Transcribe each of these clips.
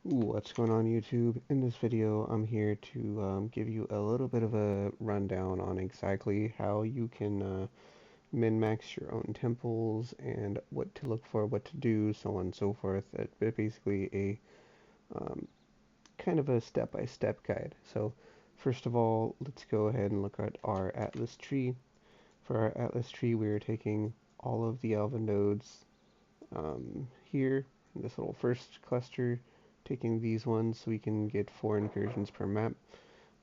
What's going on YouTube? In this video, I'm here to give you a little bit of a rundown on exactly how you can min-max your own temples and what to look for, what to do, so on and so forth. Basically a um, kind of a step-by-step guide. So first of all, let's go ahead and look at our Atlas tree. For our Atlas tree, we are taking all of the Alva nodes here, this little first cluster, taking these ones so we can get 4 incursions per map.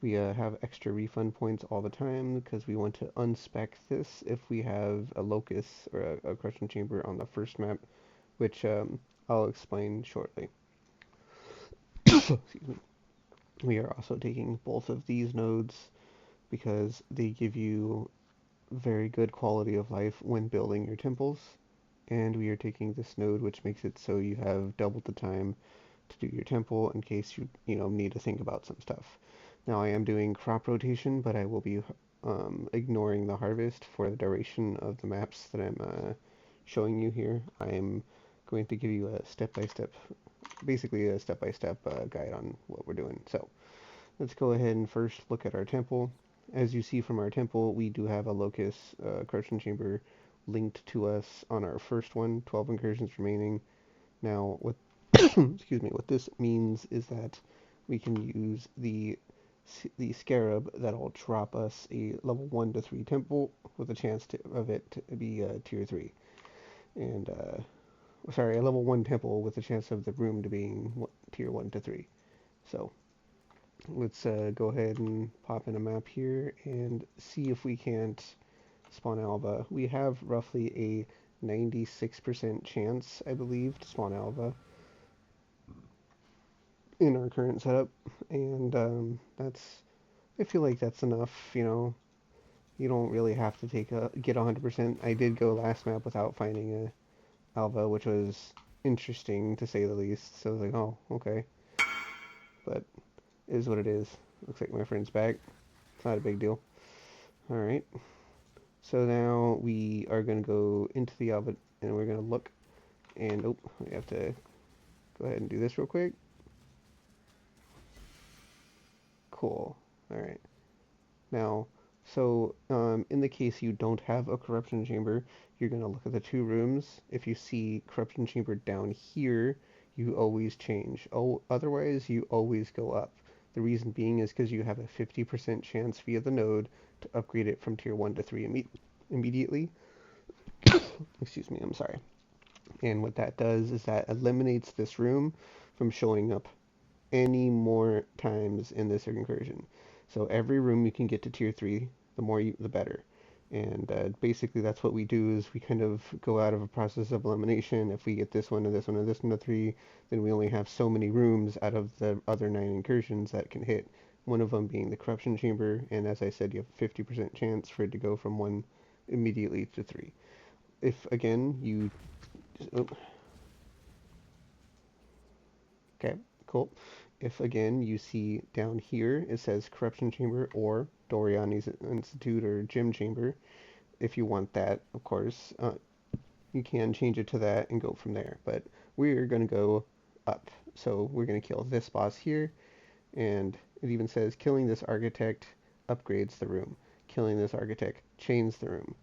We have extra refund points all the time because we want to unspec this if we have a locus or a crushing chamber on the first map, which I'll explain shortly. Excuse me. We are also taking both of these nodes because they give you very good quality of life when building your temples. And we are taking this node, which makes it so you have double the time to do your temple in case you need to think about some stuff. Now I am doing crop rotation, but I will be ignoring the harvest for the duration of the maps that I'm showing you here. I am going to give you a step-by-step, basically a step-by-step guide on what we're doing. So let's go ahead and first look at our temple. As you see from our temple, we do have a locus corruption chamber linked to us on our first one, 12 incursions remaining. Now, what excuse me, what this means is that we can use the scarab that'll drop us a level 1 to 3 temple with a chance of it to be tier 3. And, sorry, a level 1 temple with a chance of the room to being tier 1 to 3. So, let's go ahead and pop in a map here and see if we can't spawn alva. We have roughly a 96% chance, I believe, to spawn alva in our current setup, and I feel like that's enough. You don't really have to get 100%. I did go last map without finding a alva, which was interesting to say the least. So I was like, oh, okay, but it is what it is. Looks like my friend's back. It's not a big deal. All right. So now we are gonna go into the alva and we're gonna look. And oh, we have to go ahead and do this real quick. Cool. All right. Now, in the case you don't have a corruption chamber, you're going to look at the two rooms. If you see corruption chamber down here, you always change. Oh, otherwise, you always go up. The reason being is because you have a 50% chance via the node to upgrade it from tier 1 to 3 immediately. Excuse me, I'm sorry. And what that does is that eliminates this room from showing up any more times in this incursion. So every room you can get to tier 3, the better. And basically that's what we do is we kind of go out of a process of elimination. If we get this one and this one and this one to 3, then we only have so many rooms out of the other 9 incursions that can hit. One of them being the corruption chamber, and as I said, you have a 50% chance for it to go from 1 immediately to 3. If again you oh, okay, cool. If again you see down here it says Corruption Chamber or Doriani's Institute or Gym Chamber, if you want that, of course, you can change it to that and go from there. But we're going to go up. So we're going to kill this boss here, and it even says killing this architect upgrades the room. Killing this architect changes the room.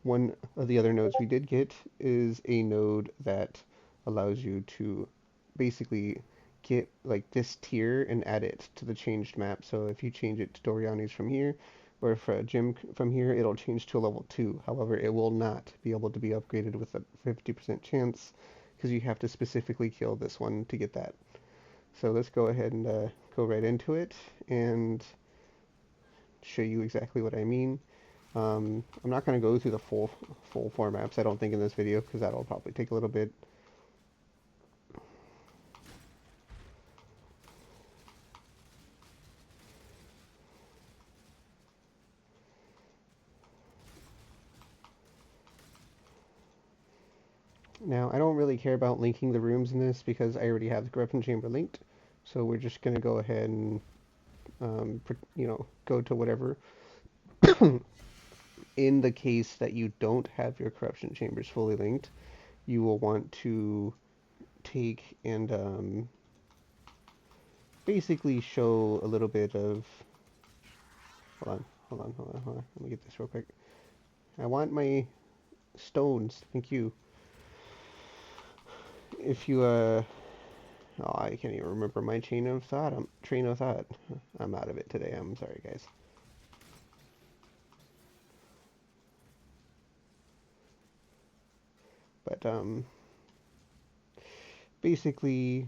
One of the other nodes we did get is a node that allows you to basically get like this tier and add it to the changed map. So if you change it to Doriani's from here, or if Gym from here, it'll change to a level 2. However, it will not be able to be upgraded with a 50% chance because you have to specifically kill this one to get that. So let's go ahead and go right into it and show you exactly what I mean. I'm not going to go through the full 4 maps, I don't think, in this video because that'll probably take a little bit. Now, I don't really care about linking the rooms in this because I already have the Corruption Chamber linked. So we're just going to go ahead and, go to whatever. In the case that you don't have your Corruption Chambers fully linked, you will want to take and basically show a little bit of... Hold on, hold on, hold on, hold on. Let me get this real quick. I want my stones. Thank you. If you, oh, I can't even remember my train of thought. I'm out of it today. I'm sorry, guys. But, basically,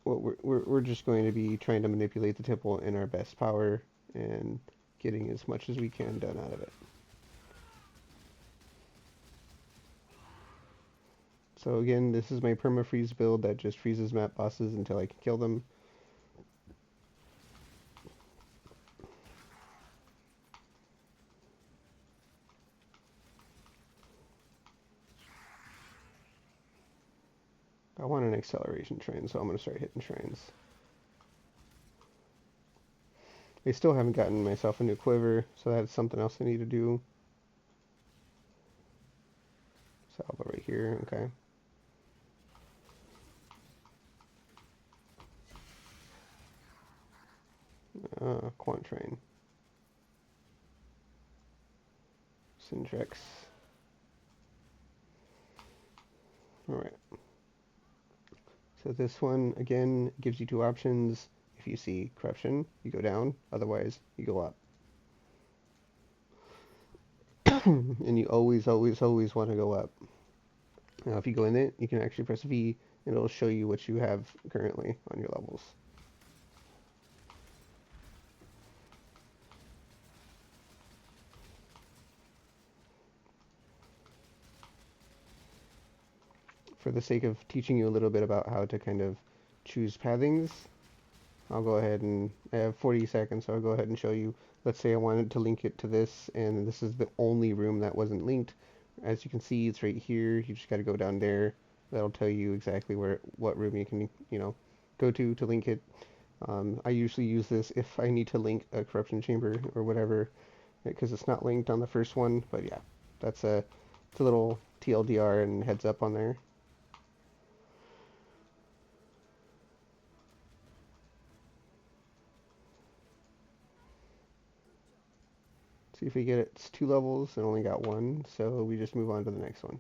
what we're just going to be trying to manipulate the temple in our best power and getting as much as we can done out of it. So again, this is my perma-freeze build that just freezes map bosses until I can kill them. I want an acceleration train, so I'm going to start hitting trains. I still haven't gotten myself a new quiver, so that's something else I need to do. Salvo right here, okay. Quant train. Syndrex. Alright. So this one, again, gives you two options. If you see corruption, you go down. Otherwise, you go up. And you always, always, always want to go up. Now, if you go in it, you can actually press V, and it'll show you what you have currently on your levels. For the sake of teaching you a little bit about how to kind of choose pathings, I'll go ahead and I have 40 seconds, so I'll go ahead and show you. Let's say I wanted to link it to this, and this is the only room that wasn't linked. As you can see, it's right here. You just got to go down there. That'll tell you exactly what room you can, go to link it. I usually use this if I need to link a corruption chamber or whatever, because it's not linked on the first one. But yeah, it's a little TLDR and heads up on there. See if we get it. It's 2 levels and only got 1, so we just move on to the next one.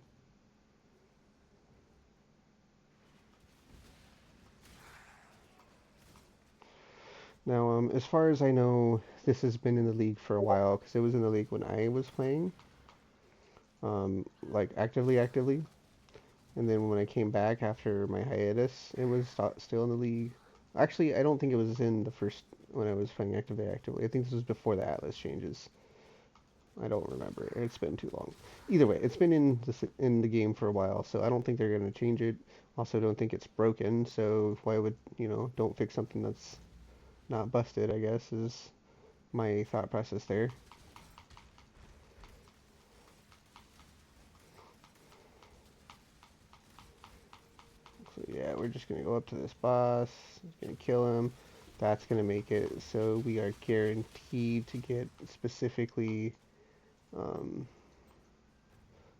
Now, as far as I know, this has been in the league for a while, because it was in the league when I was playing, like actively. And then when I came back after my hiatus, it was still in the league. Actually, I don't think it was in the first, when I was playing actively. I think this was before the Atlas changes. I don't remember. It's been too long. Either way, it's been in the game for a while, so I don't think they're going to change it. Also, don't think it's broken, so why would, don't fix something that's not busted, I guess, is my thought process there. So yeah, we're just going to go up to this boss, going to kill him. That's going to make it so we are guaranteed to get specifically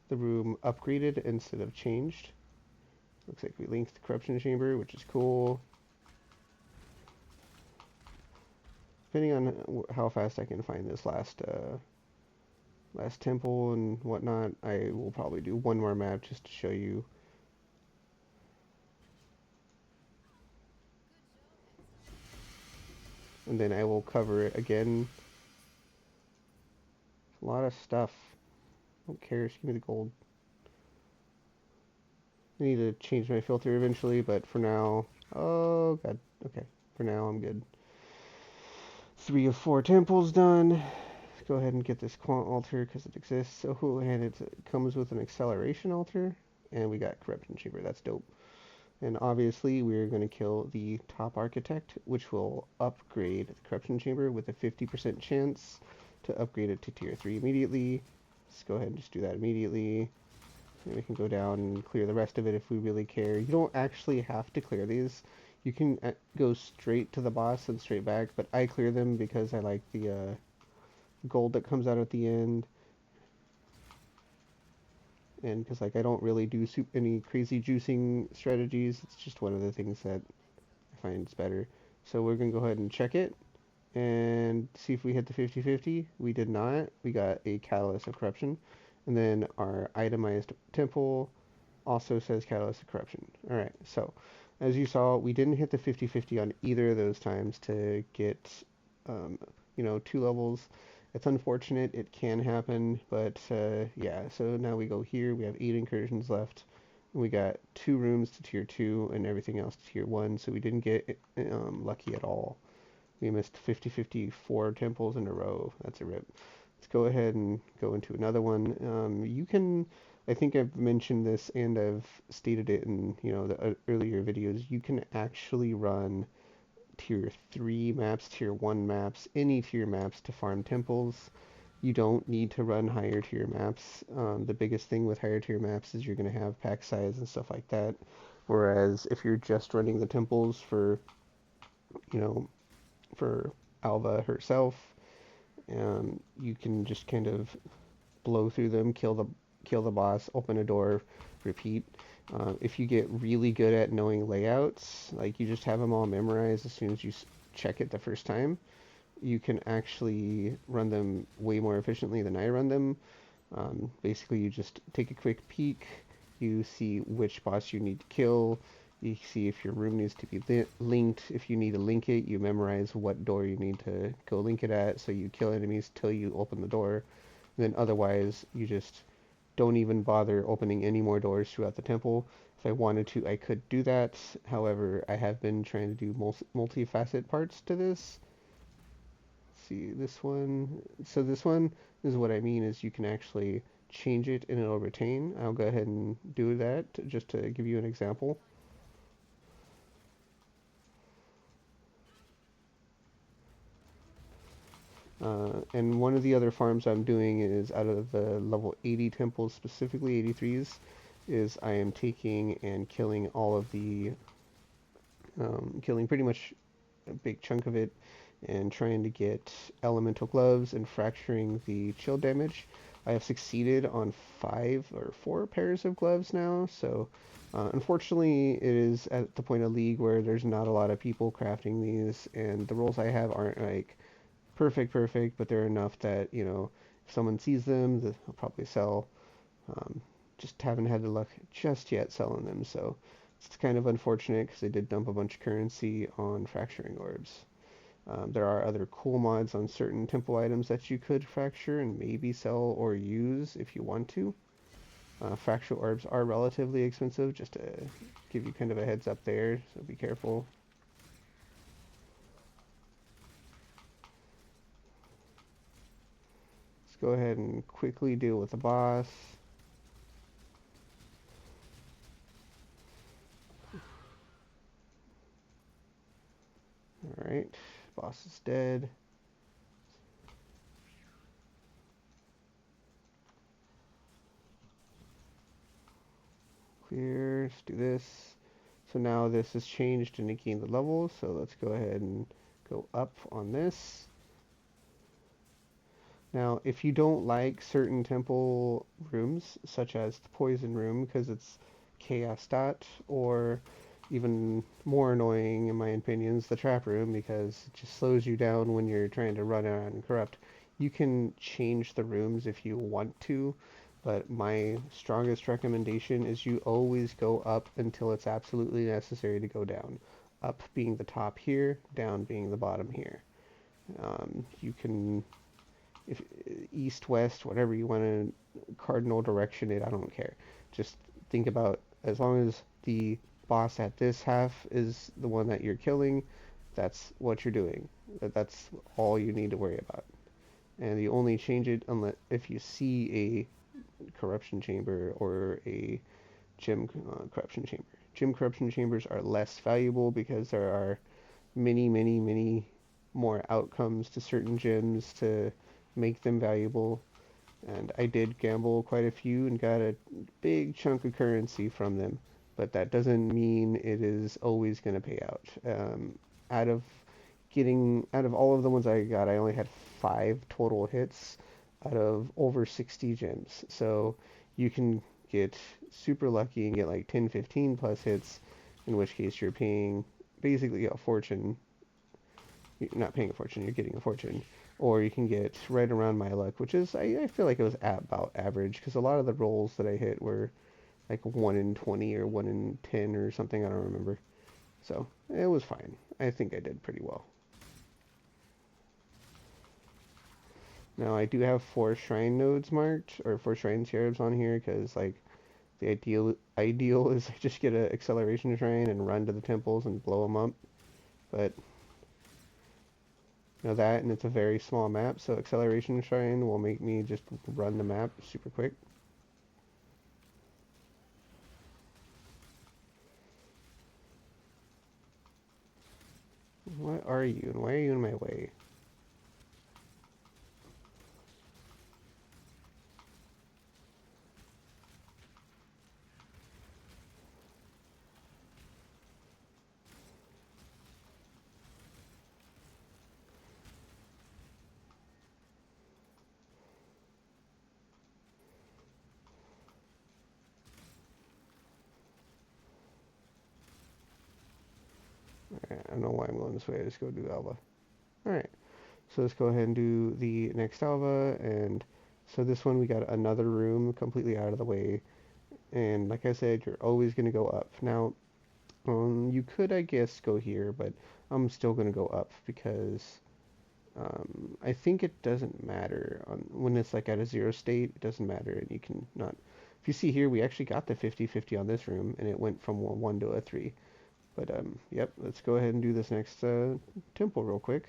the room upgraded instead of changed. Looks like we linked the corruption chamber, which is cool. Depending on how fast I can find this last temple and whatnot, I will probably do one more map just to show you. And then I will cover it again. A lot of stuff. I don't care, just give me the gold. I need to change my filter eventually, but for now... Oh, God. Okay, for now I'm good. 3 of 4 temples done. Let's go ahead and get this quant altar because it exists. Oh, and it comes with an acceleration altar. And we got corruption chamber. That's dope. And obviously we're going to kill the top architect, which will upgrade the corruption chamber with a 50% chance to upgrade it to tier 3 immediately. Let's go ahead and just do that immediately. And we can go down and clear the rest of it if we really care. You don't actually have to clear these. You can go straight to the boss and straight back, but I clear them because I like the gold that comes out at the end. And because like I don't really do any crazy juicing strategies, it's just one of the things that I find is better. So we're gonna go ahead and check it and see if we hit the 50-50. We did not. We got a Catalyst of Corruption. And then our itemized temple also says Catalyst of Corruption. All right, so as you saw, we didn't hit the 50-50 on either of those times to get, um, 2 levels. It's unfortunate. It can happen, but yeah. So now we go here. We have 8 incursions left. We got 2 rooms to tier 2 and everything else to tier 1. So we didn't get lucky at all. We missed 50-50 4 temples in a row. That's a rip. Let's go ahead and go into another one. You can, I think I've mentioned this and I've stated it in, the earlier videos. You can actually run tier 3 maps, tier 1 maps, any tier maps to farm temples. You don't need to run higher tier maps. The biggest thing with higher tier maps is you're going to have pack size and stuff like that. Whereas if you're just running the temples you know, for Alva herself, you can just kind of blow through them, kill the boss, open a door, repeat. If you get really good at knowing layouts, like you just have them all memorized as soon as you check it the first time, you can actually run them way more efficiently than I run them. Basically, you just take a quick peek, you see which boss you need to kill, you see if your room needs to be linked. If you need to link it, you memorize what door you need to go link it at, so you kill enemies till you open the door. And then otherwise, you just don't even bother opening any more doors throughout the temple. If I wanted to, I could do that. However, I have been trying to do multi-facet parts to this. See this one. So this one is what I mean is you can actually change it and it'll retain. I'll go ahead and do that just to give you an example. And one of the other farms I'm doing is out of the level 80 temples, specifically 83s, is I am taking and killing all of the, killing pretty much a big chunk of it and trying to get elemental gloves and fracturing the chill damage. I have succeeded on 5 or 4 pairs of gloves now, so unfortunately it is at the point of League where there's not a lot of people crafting these, and the rolls I have aren't like perfect, but they're enough that, if someone sees them, they'll probably sell. Um, just haven't had the luck just yet selling them, so it's kind of unfortunate because they did dump a bunch of currency on fracturing orbs. There are other cool mods on certain temple items that you could fracture and maybe sell or use if you want to. Fracture orbs are relatively expensive, just to give you kind of a heads up there, so be careful. Let's go ahead and quickly deal with the boss. Alright, boss is dead. Clear, let's do this. So now this has changed to negating the levels, so let's go ahead and go up on this. Now, if you don't like certain temple rooms, such as the poison room, because it's chaos dot, or even more annoying, in my opinion, is the trap room, because it just slows you down when you're trying to run around and corrupt. You can change the rooms if you want to, but my strongest recommendation is you always go up until it's absolutely necessary to go down. Up being the top here, down being the bottom here. You can, if east, west, whatever you want to cardinal direction it, I don't care. Just think about, as long as the boss at this half is the one that you're killing, that's what you're doing. That's all you need to worry about. And you only change it unless if you see a corruption chamber or a gem corruption chamber. Gem corruption chambers are less valuable because there are many more outcomes to certain gems to make them valuable. And I did gamble quite a few and got a big chunk of currency from them, but that doesn't mean it is always going to pay out. Out of out of all of the ones I got, I only had 5 total hits out of over 60 gems. So you can get super lucky and get like 10, 15 plus hits, in which case you're paying basically a fortune. You're not paying a fortune, you're getting a fortune. Or you can get right around my luck, which is, I feel like it was about average, because a lot of the rolls that I hit were like 1 in 20 or 1 in 10 or something, I don't remember. So it was fine. I think I did pretty well. Now I do have 4 shrine nodes marked, or 4 shrine scarabs on here, because like the ideal is I just get an acceleration shrine and run to the temples and blow them up. But you know that, and it's a very small map, so acceleration shrine will make me just run the map super quick. What are you, and why are you in my way? Alright, I don't know why I'm going this way. I just go do Alva. Alright, so let's go ahead and do the next Alva. And so this one we got another room completely out of the way. And like I said, you're always going to go up. Now, you could, I guess, go here, but I'm still going to go up because I think it doesn't matter when it's like at a 0 state. It doesn't matter, and you can not. If you see here, we actually got the 50-50 on this room, and it went from a 1 to a 3. But yep, let's go ahead and do this next temple real quick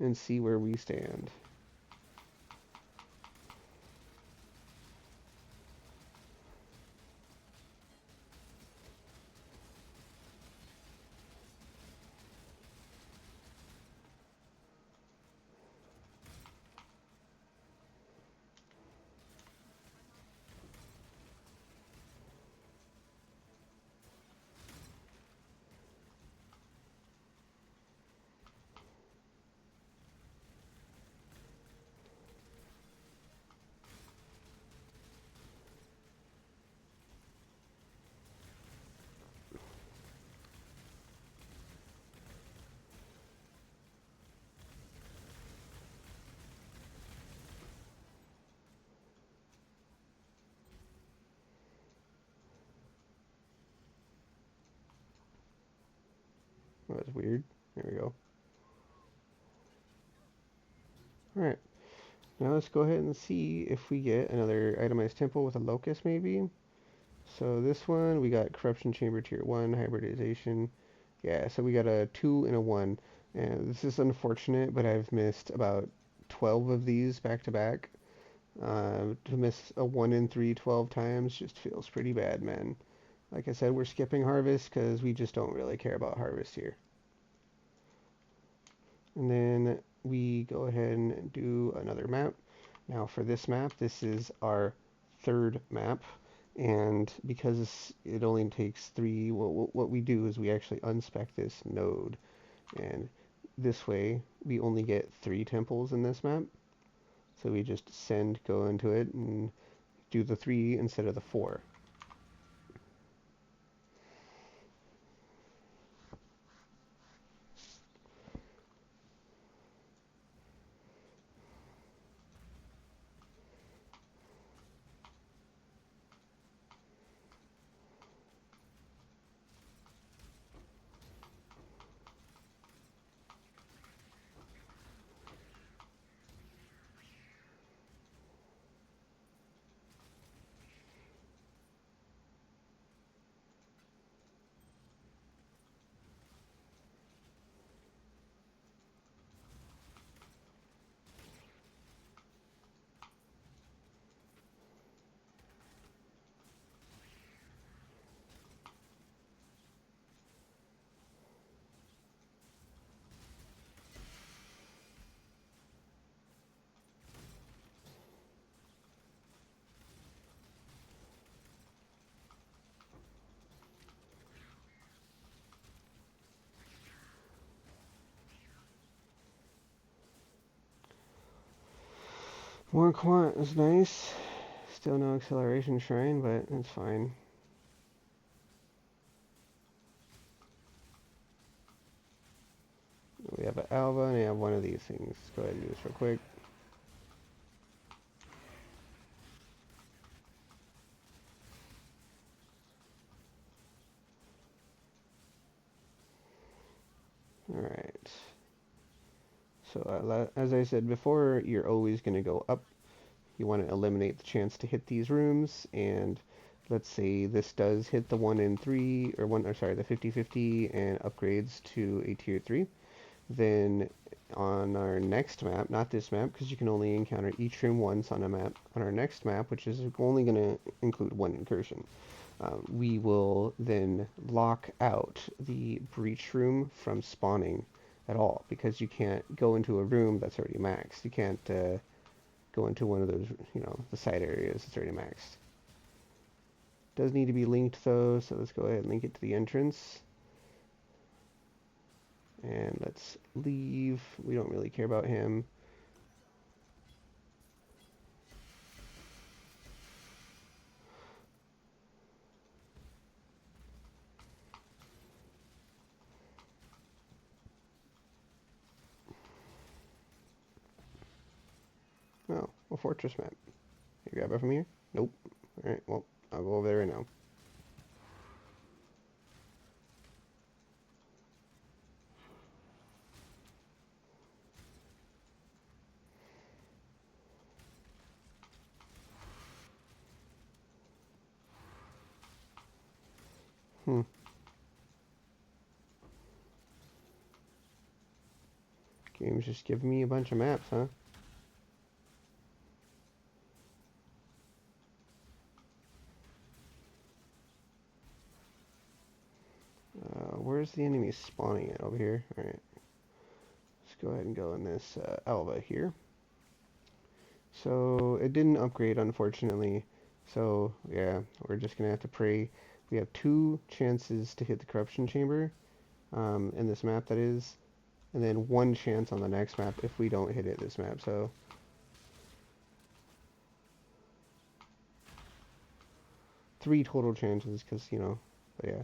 and see where we stand. Oh, that's weird. There we go. Alright, now let's go ahead and see if we get another itemized temple with a locust maybe. So this one, we got Corruption Chamber Tier 1, Hybridization. Yeah, so we got a 2 and a 1. And this is unfortunate, but I've missed about 12 of these back to back. To miss a 1 in 3 12 times just feels pretty bad, man. Like I said, we're skipping Harvest because we just don't really care about Harvest here. And then we go ahead and do another map. Now for this map, this is our 3rd map. And because it only takes 3, what we do is we actually unspec this node. And this way, we only get 3 temples in this map. So we just go into it and do the 3 instead of the 4. More quant is nice. Still no acceleration shrine, but it's fine. We have an Alva and we have one of these things. Let's go ahead and do this real quick. Alright. So as I said before, you're always going to go up. You want to eliminate the chance to hit these rooms, and let's say this does hit the 1 in 3, or the 50/50 and upgrades to a tier 3. Then on our next map, not this map, because you can only encounter each room once on a map, on our next map, which is only going to include one incursion, we will then lock out the breach room from spawning at all, because you can't go into a room that's already maxed. You can't go into one of those, the side areas that's already maxed. Does need to be linked though, so let's go ahead and link it to the entrance. And let's leave. We don't really care about him. Oh, a fortress map. You grab it from here? Nope. Alright, well, I'll go over there right now. Hmm. Game's just giving me a bunch of maps, huh? Where's the enemy spawning at? Over here? Alright. Let's go ahead and go in this Alva here. So it didn't upgrade, unfortunately. So yeah, we're just gonna have to pray. We have 2 chances to hit the corruption chamber in this map, that is, and then 1 chance on the next map if we don't hit it this map. So 3 total chances, because but yeah.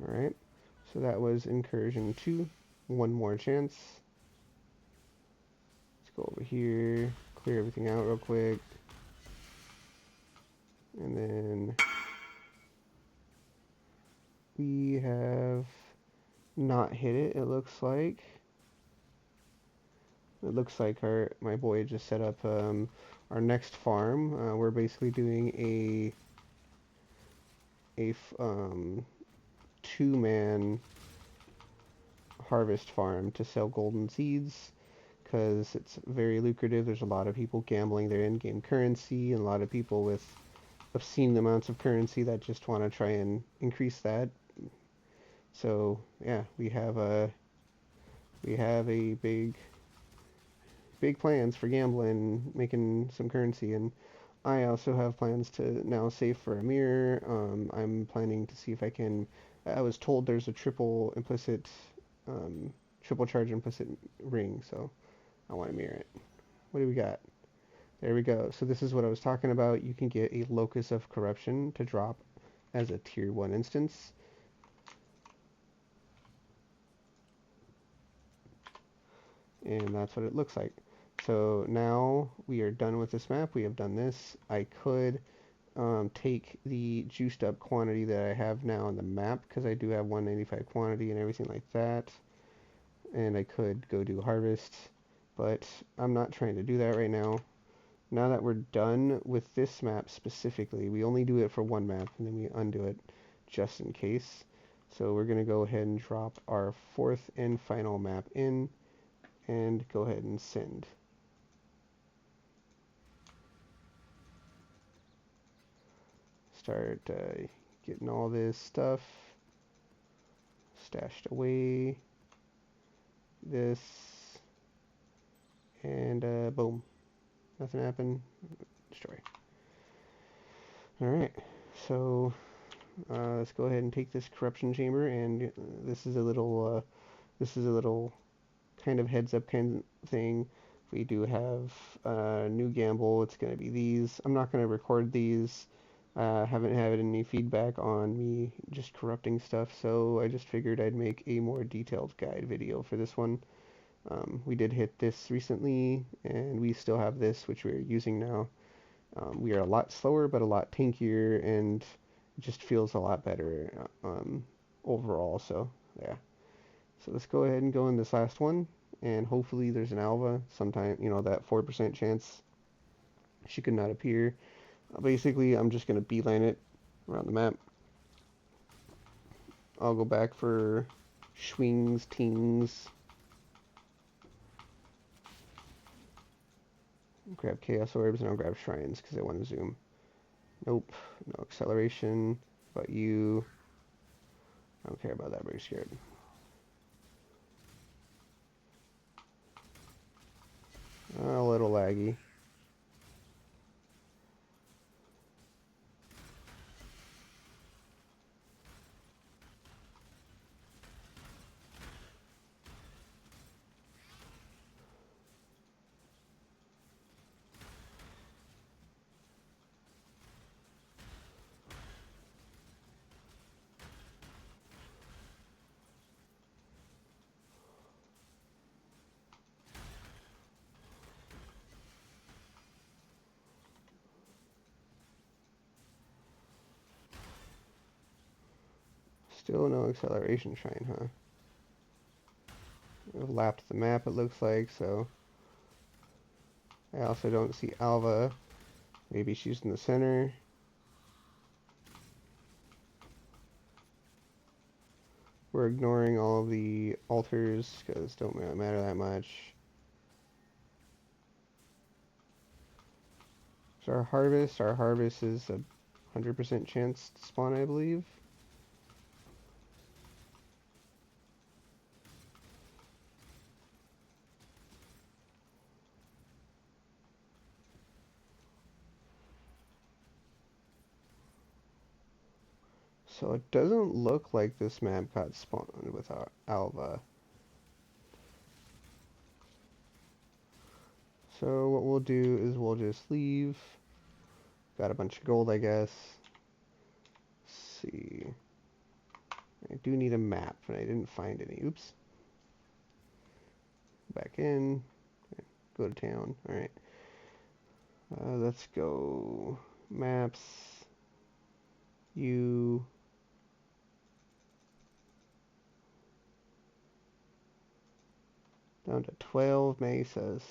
Alright, so that was incursion 2. 1 more chance. Let's go over here, clear everything out real quick. And then we have not hit it, it looks like. It looks like my boy just set up our next farm. We're basically doing a 2-man harvest farm to sell golden seeds, because it's very lucrative. There's a lot of people gambling their in-game currency, and a lot of people with obscene amounts of currency that just want to try and increase that. So yeah, we have a big plans for gambling, making some currency, and I also have plans to now save for a mirror. I'm planning to see if I can. I was told there's a triple charge implicit ring, so I want to mirror it. What do we got? There we go. So this is what I was talking about. You can get a Locus of Corruption to drop as a tier 1 instance. And that's what it looks like. So now we are done with this map. We have done this. I could take the juiced up quantity that I have now on the map, because I do have 195 quantity and everything like that, and I could go do harvest, but I'm not trying to do that right now. Now that we're done with this map specifically, we only do it for 1 map and then we undo it just in case. So we're going to go ahead and drop our 4th and final map in and go ahead and send. Start getting all this stuff stashed away. This, and boom, nothing happened. destroy. Alright, so let's go ahead and take this corruption chamber, and this is a little kind of heads up kind of thing. We do have a new gamble. It's going to be these. I'm not going to record these. Haven't had any feedback on me just corrupting stuff, so I just figured I'd make a more detailed guide video for this one. We did hit this recently, and we still have this, which we're using now. We are a lot slower, but a lot tankier, and it just feels a lot better overall. So yeah. So let's go ahead and go in this last one, and hopefully there's an Alva. Sometime, that 4% chance she could not appear. Basically, I'm just gonna beeline it around the map. I'll go back for swings, tings. Grab Chaos Orbs, and I'll grab Shrines because I want to zoom. Nope, no acceleration. But you, I don't care about that. Very scared. A little laggy. Still no acceleration shrine, huh? I've lapped the map, it looks like, so I also don't see Alva. Maybe she's in the center. We're ignoring all of the altars because don't really matter that much. So our harvest is a 100% chance to spawn, I believe. So it doesn't look like this map got spawned with our Alva. So what we'll do is we'll just leave. Got a bunch of gold, I guess. Let's see. I do need a map, and I didn't find any. Oops. Back in. Go to town. Alright. Let's go. Maps. You. Down to 12 mesas.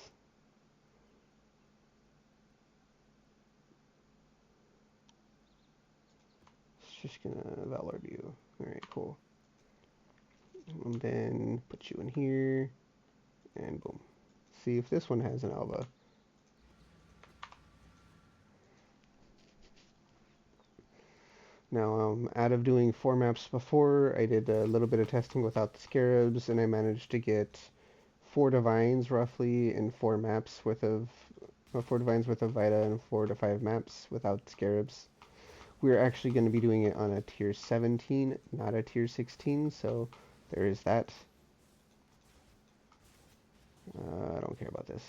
It's just gonna Valor view. Alright, cool. And then put you in here. And boom. See if this one has an Alva. Now, out of doing 4 maps before, I did a little bit of testing without the scarabs, and I managed to get 4 divines roughly in 4 maps worth of 4 divines worth of Vita and 4 to 5 maps without scarabs. We're actually going to be doing it on a tier 17, not a tier 16, so there is that. I don't care about this.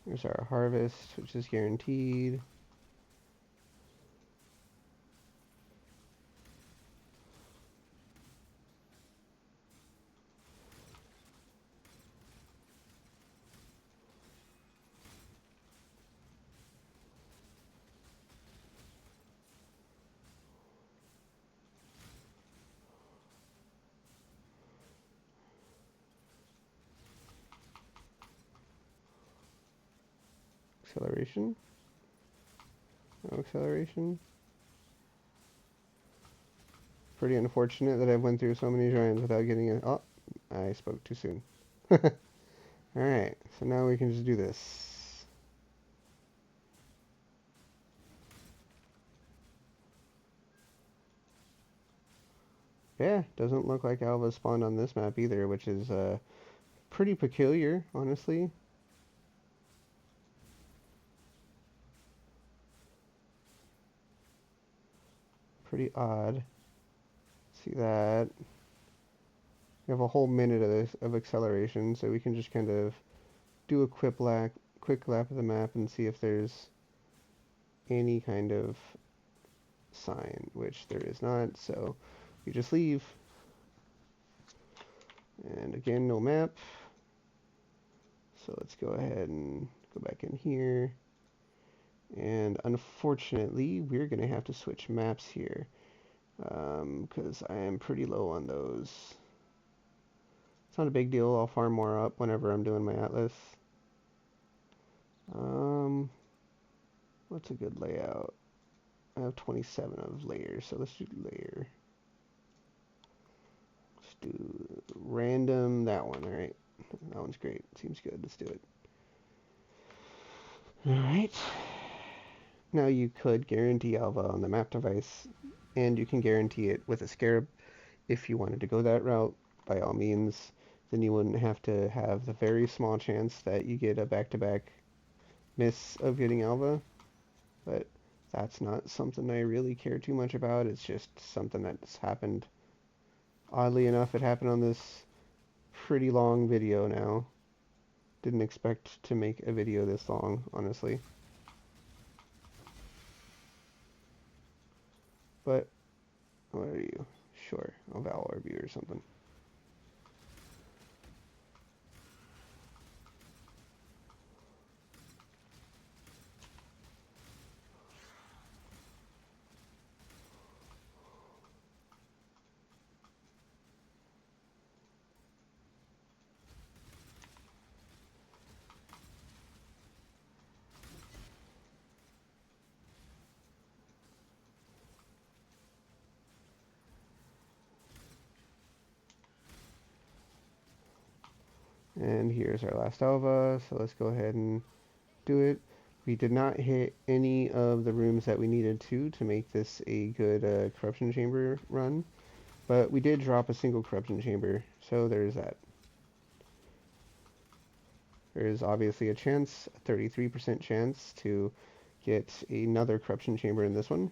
There's our harvest, which is guaranteed. Acceleration. No acceleration. pretty unfortunate that I went through so many shrines without getting it. Oh, I spoke too soon. Alright, so now we can just do this. Yeah, doesn't look like Alva spawned on this map either, which is pretty peculiar, honestly. Pretty odd. See that? We have a whole minute of this of acceleration, so we can just kind of do a quick lap of the map and see if there's any kind of sign, which there is not, so we just leave. And again, no map. So let's go ahead and go back in here. And unfortunately, we're going to have to switch maps here because I am pretty low on those. It's not a big deal. I'll farm more up whenever I'm doing my Atlas. What's a good layout? I have 27 of layers, so let's do layer. Let's do random, that one, alright. That one's great. Seems good. Let's do it. Alright. Now you could guarantee Alva on the map device, and you can guarantee it with a Scarab if you wanted to go that route, by all means. Then you wouldn't have to have the very small chance that you get a back-to-back miss of getting Alva. But that's not something I really care too much about. It's just something that's happened. Oddly enough, it happened on this pretty long video now. Didn't expect to make a video this long, honestly. But, what are you? Sure, I'll Valor you or something. And here's our last Alva, so let's go ahead and do it. We did not hit any of the rooms that we needed to make this a good corruption chamber run, but we did drop a single corruption chamber, so there's that. There is obviously a chance, a 33% chance to get another corruption chamber in this one.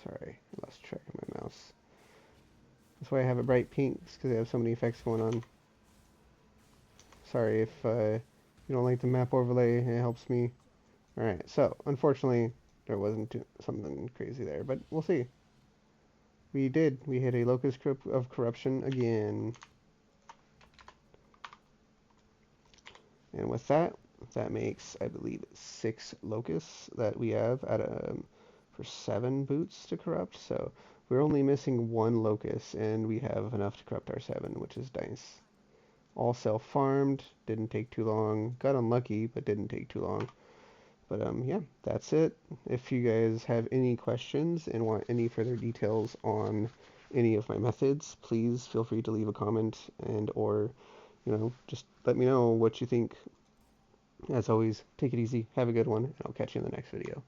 Sorry, I lost track of my mouse. That's why I have it bright pink, because I have so many effects going on. Sorry if you don't like the map overlay, it helps me. Alright, so, unfortunately, there wasn't something crazy there, but we'll see. We did. We hit a locus of corruption again. And with that, that makes, I believe, 6 locus that we have at for 7 boots to corrupt. So we're only missing 1 locus, and we have enough to corrupt our 7, which is nice. All self-farmed, didn't take too long. Got unlucky, but didn't take too long. But yeah, that's it. If you guys have any questions and want any further details on any of my methods, please feel free to leave a comment and or, you know, just let me know what you think. As always, take it easy, have a good one, and I'll catch you in the next video.